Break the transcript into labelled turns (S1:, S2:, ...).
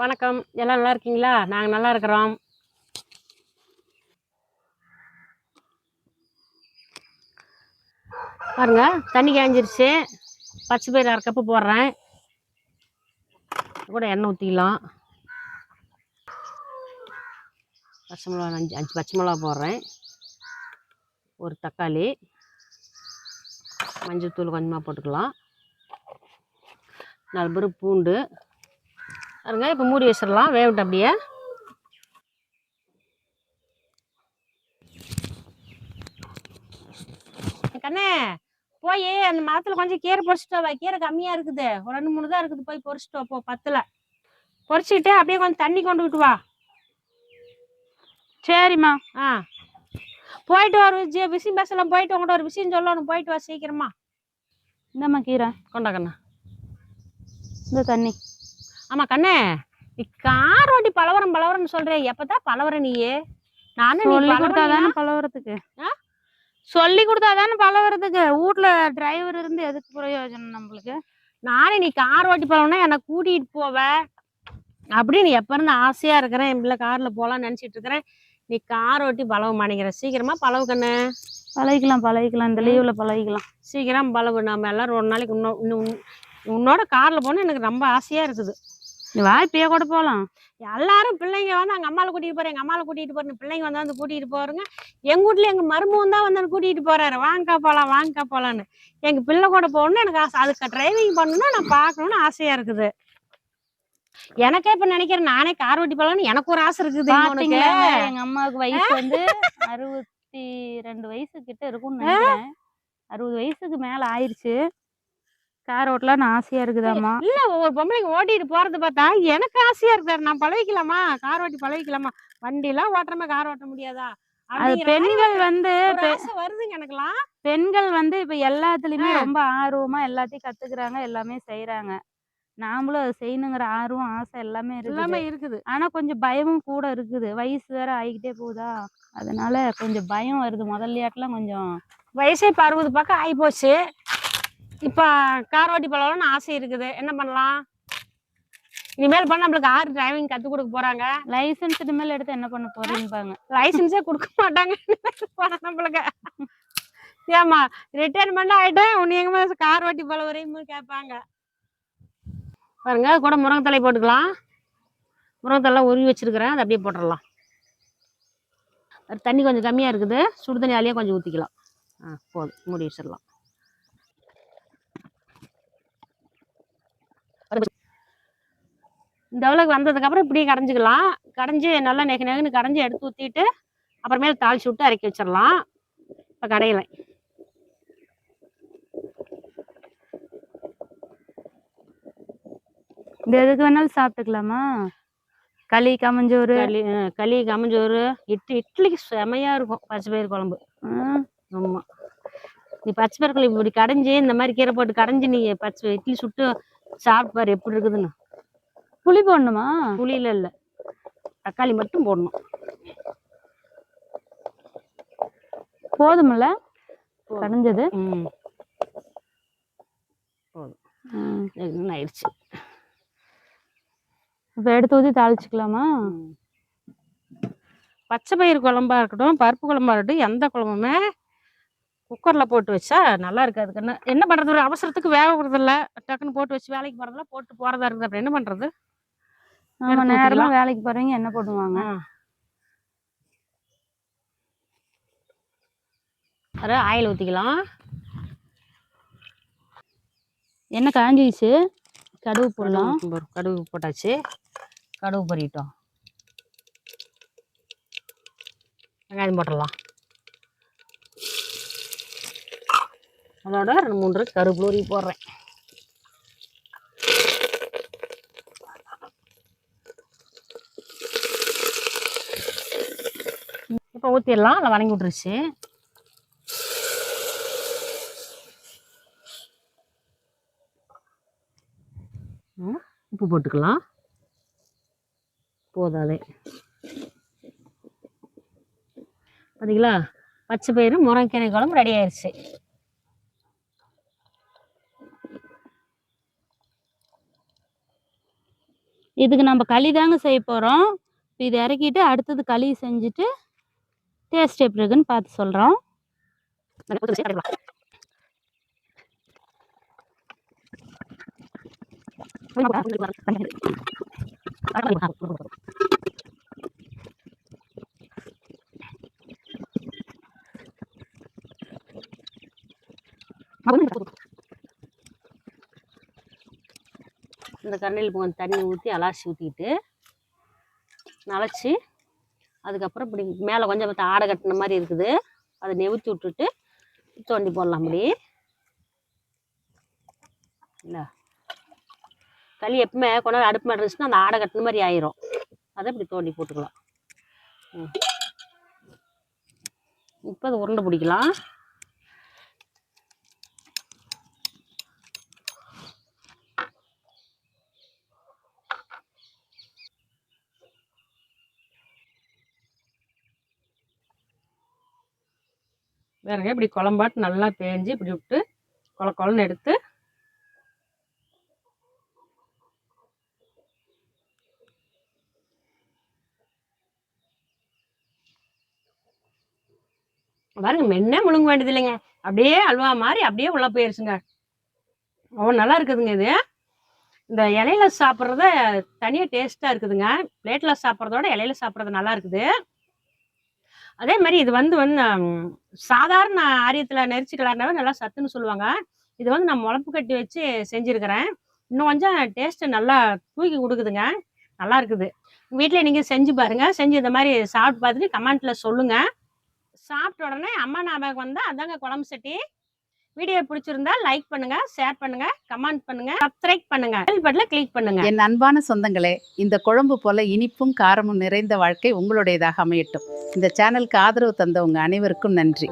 S1: வணக்கம். எல்லாம் நல்லா இருக்கீங்களா? நாங்க நல்லா இருக்கிறோம். பாருங்க, தண்ணி காய்ஞ்சிருச்சு. பச்சை பயிறு 1/2 கப்பு போடுறேன். கூட எண்ணெய் ஊற்றிக்கலாம். பச்சை மிளகா 5 பச்சை மிளகா போடுறேன். ஒரு தக்காளி, மஞ்சள்தூள் கொஞ்சமாக போட்டுக்கலாம். 4 பேர் பூண்டு. பாருங்க, இப்போ மூடி வச்சிடலாம். வேகட்டும் அப்படியே. கண்ணே, போய் அந்த மரத்தில் கொஞ்சம் கீரை பொறிச்சிட்டு வா. கீரை கம்மியாக இருக்குது, ஒரு 2-3 தான் இருக்குது. போய் பொறிச்சிட்டு வா. போ 10ல் பொறிச்சிக்கிட்டு அப்படியே கொஞ்சம் தண்ணி கொண்டுக்கிட்டு வா.
S2: சரிம்மா.
S1: போயிட்டு வர விஷயம் பேசலாம். போயிட்டு உங்கள்கிட்ட ஒரு விஷயம் சொல்லணும். போயிட்டு வா சீக்கிரமா.
S2: இந்தம்மா கீரை
S1: கொண்டா கண்ணா.
S2: இந்த தண்ணி.
S1: ஆமாம் கண்ணே, நீ கார் ஓட்டி பலவரம்னு சொல்கிறேன். எப்போதான் பலவர நீயே? நானும்
S2: சொல்லி கொடுத்தாதானே பலவரத்துக்கு. சொல்லி கொடுத்தாதானே பலவரத்துக்கு. வீட்டில் டிரைவர் இருந்து எதுக்கு பிரயோஜனம் நம்மளுக்கு?
S1: நானே நீ கார் ஓட்டி பழவனா என்னை கூட்டிகிட்டு போவேன் அப்படின்னு எப்போ இருந்து ஆசையாக இருக்கிறேன். என் பிள்ளை காரில் போகலான்னு நினச்சிட்டு இருக்கிறேன். நீ கார் ஓட்டி பழவ மாட்டேங்கிற. சீக்கிரமாக பழவு கண்ணு.
S2: பழகிக்கலாம். இந்த லீவில் பழகிக்கலாம்.
S1: சீக்கிரம் பழவு. நம்ம எல்லாரும் ஒரு நாளைக்கு உன்னோட காரில் போனால் எனக்கு ரொம்ப ஆசையாக இருக்குது.
S2: நீ வாய்ப்பையே கூட போகலாம்.
S1: எல்லாரும் பிள்ளைங்க வந்து அங்கே அம்மாவை கூட்டிகிட்டு போகிறேன், எங்கள் அம்மாவை கூட்டிகிட்டு போகிறேன். பிள்ளைங்க வந்து கூட்டிகிட்டு போகிறேங்க. எங்கள் வீட்டில் எங்கள் மருமகன் தான் வந்து கூட்டிகிட்டு போகிறாரு. வாங்கக்கா போகலான்னு. எங்கள் பிள்ளை கூட போகணுன்னு எனக்கு ஆசை. அதுக்கு டிரைவிங் பண்ணணும்னா நான் பார்க்கணுன்னு ஆசையாக இருக்குது. எனக்கே இப்ப நினைக்கிறேன், நானே கார் ஓட்டி போகலான்னு எனக்கு ஒரு ஆசை இருக்குது.
S2: எங்க அம்மாவுக்கு வயசு வந்து 62 வயசு கிட்ட இருக்கும்னு நினைக்கிறேன். 60 வயசுக்கு மேல ஆயிடுச்சு. கார் ஓட்டலான்னு ஆசையா இருக்குதாம்மா.
S1: இல்ல, ஒவ்வொரு பொம்பளைங்க ஓட்டிட்டு போறது பார்த்தா எனக்கு ஆசையா இருக்குது. நான் பழகிக்கலாமா? கார் ஓட்டி பழகிக்கலாமா? வண்டி எல்லாம் ஓட்டுறமா கார் ஓட்ட முடியாதா?
S2: அது பெண்கள் வந்து
S1: வருதுங்க எனக்குலாம்.
S2: பெண்கள் வந்து இப்ப எல்லாத்துலயுமே ரொம்ப ஆர்வமா எல்லாத்தையும் கத்துக்கிறாங்க, எல்லாமே செய்யறாங்க. நாமளும் அதை செய்யணுங்கிற ஆர்வம் ஆசை எல்லாமே இருக்குது. ஆனா கொஞ்சம் பயமும் கூட இருக்குது. வயசு வேற ஆகிக்கிட்டே போகுதா, அதனால கொஞ்சம் பயம் வருது. முதல்லையாட்டெல்லாம் கொஞ்சம்
S1: வயசே இப்ப 60 பக்கம் ஆகி போச்சு. இப்ப கார் ஓட்டி பழகணும்னு ஆசை இருக்குது. என்ன பண்ணலாம்? இனிமேல் பண்ண நம்மளுக்கு ஆறு டிரைவிங் கத்து கொடுக்க போறாங்க.
S2: லைசன்ஸ் இனிமேல் எடுத்து என்ன பண்ண போறீங்கப்பாங்க.
S1: லைசன்ஸே கொடுக்க மாட்டாங்க நம்மளுக்கு. ஏமா ரிட்டையர்மெண்ட் ஆயிட்டேன், உன்னை எங்க கார் ஓட்டி பழகுறேன்னு கேட்பாங்க. பாருங்க, அது கூட முருங்கைத்தலை போட்டுக்கலாம். முருங்கைத்தலை உருவி வச்சிருக்கிறேன், அதை அப்படியே போட்டுடலாம். தண்ணி கொஞ்சம் கம்மியாக இருக்குது. சுடு தண்ணி அலையே கொஞ்சம் ஊற்றிக்கலாம். போதும், மூடி வச்சிடலாம். இந்த அளவுக்கு வந்ததுக்கப்புறம் இப்படியே கடைஞ்சிக்கலாம். கடைஞ்சி நல்லா நெகுன்னு கடைஞ்சி எடுத்து ஊற்றிட்டு அப்புறமேல தாளிச்சு விட்டு இறக்கி வச்சிடலாம். இப்போ கடையில
S2: இந்த எதுக்கு வேணாலும் சாப்பிட்டுக்கலாமா? களி கம்மஞ்சோறு.
S1: களி கம்மஞ்சோறு, இட்லிக்கு செமையா இருக்கும் பச்சை பயிறு குழம்பு. ஆமா, நீ பச்சை பயிறு குழம்பு இப்படி கடைஞ்சி இந்த மாதிரி கீரை போட்டு கடைஞ்சி நீ பச்சை இட்லி சுட்டு சாப்பிட்டு பாரு எப்படி இருக்குதுன்னு.
S2: புளி போடணுமா?
S1: புளியில இல்ல, தக்காளி மட்டும் போடணும்.
S2: போதுமில்ல கடைஞ்சது?
S1: போதும், ஆயிடுச்சு.
S2: இப்போ எடுத்து ஊற்றி தாளிச்சுக்கலாமா?
S1: பச்சை பயிறு குழம்பா இருக்கட்டும், பருப்பு குழம்பா இருக்கட்டும், எந்த குழம்புமே குக்கரில் போட்டு வச்சா நல்லா இருக்காது. என்ன பண்ணுறது? ஒரு அவசரத்துக்கு வேக விடுறதில்ல, டக்குன்னு போட்டு வச்சு வேலைக்கு போகிறதில்ல, போட்டு போகிறதா இருக்குது. அப்புறம் என்ன பண்ணுறது?
S2: ஆமாம், நேரமாக வேலைக்கு போகிறவங்க என்ன போடுவாங்க?
S1: அரை ஆயில் ஊற்றிக்கலாம்.
S2: எண்ணெய் காஞ்சிச்சு, கடுகு போடலாம்.
S1: கடுகு போட்டாச்சு. கடுகு பொரிட்டோம். வெங்காயம் போட்டுடலாம். அதோட 2-3 கருவேப்பிலை போடுறேன். இப்போ ஊற்றிடலாம். அதில் வணங்கி விட்டுருச்சு. உப்பு போட்டுக்கலாம். போதாதே. பார்த்தீங்களா, பச்சை பயிறு முருங்கைக்கீரை குழம்பு ரெடி ஆயிடுச்சு.
S2: இதுக்கு நம்ம களி தாங்க செய்ய போகிறோம். இது இறக்கிட்டு அடுத்தது களி செஞ்சுட்டு டேஸ்ட் எப்படி இருக்குன்னு பார்த்து சொல்கிறோம்.
S1: இந்த கரண்டியில் கொஞ்சம் தண்ணி ஊற்றி அலாசி ஊற்றிக்கிட்டு நனைச்சி அதுக்கப்புறம் இப்படி மேலே கொஞ்சம் ஆடை கட்டின மாதிரி இருக்குது, அதை நெவுத்தி விட்டுட்டு தோண்டி போடலாம். அப்படி இல்லை களி எப்பவுமே கொண்டாந்து அடுப்பு மேலே இருந்துச்சுன்னா அந்த ஆடை கட்டின மாதிரி ஆயிரும். அதை இப்படி தோண்டி போட்டுக்கலாம். இப்போ அதை உருண்டை பிடிக்கலாம். வேறங்க இப்படி குழம்பாட்டு நல்லா பேஞ்சு இப்படி விட்டு கொலன்னு எடுத்து பாருங்க, மென்னே முழுங்க வேண்டியது இல்லைங்க, அப்படியே அல்வா மாதிரி அப்படியே உள்ள போயிருச்சுங்க. அவ்வளோ நல்லா இருக்குதுங்க. இது இந்த இலையில சாப்பிட்றத தனியாக டேஸ்ட்டாக இருக்குதுங்க. பிளேட்டில் சாப்பிட்றதோட இலையில சாப்பிட்றது நல்லா இருக்குது. அதே மாதிரி இது வந்து சாதாரண ஆரியத்தில் நெரிச்சிக்கலாருனாவே நல்லா சத்துன்னு சொல்லுவாங்க. இது வந்து நான் முளப்பு கட்டி வச்சு செஞ்சுருக்கிறேன். இன்னும் கொஞ்சம் டேஸ்ட்டு நல்லா தூக்கி கொடுக்குதுங்க, நல்லா இருக்குது. வீட்டில் நீங்கள் செஞ்சு பாருங்கள். செஞ்சு இந்த மாதிரி சாப்பிட்டு பார்த்துட்டு கமெண்ட்டில் சொல்லுங்கள். சாப்பிட்ட உடனே அம்மா ஞாபகம் வந்தால் அதாங்க குழம்பு சட்டி. வீடியோ பிடிச்சிருந்தா லைக் பண்ணுங்க, ஷேர் பண்ணுங்க, கமெண்ட் பண்ணுங்க, சப்ஸ்கிரைப் பண்ணுங்க, பெல் பட்டனை கிளிக் பண்ணுங்க.
S3: என் அன்பான சொந்தங்களே, இந்த குழம்பு போல இனிப்பும் காரமும் நிறைந்த வாழ்க்கை உங்களுடையதாக அமையட்டும். இந்த சேனலுக்கு ஆதரவு தந்த உங்க அனைவருக்கும் நன்றி.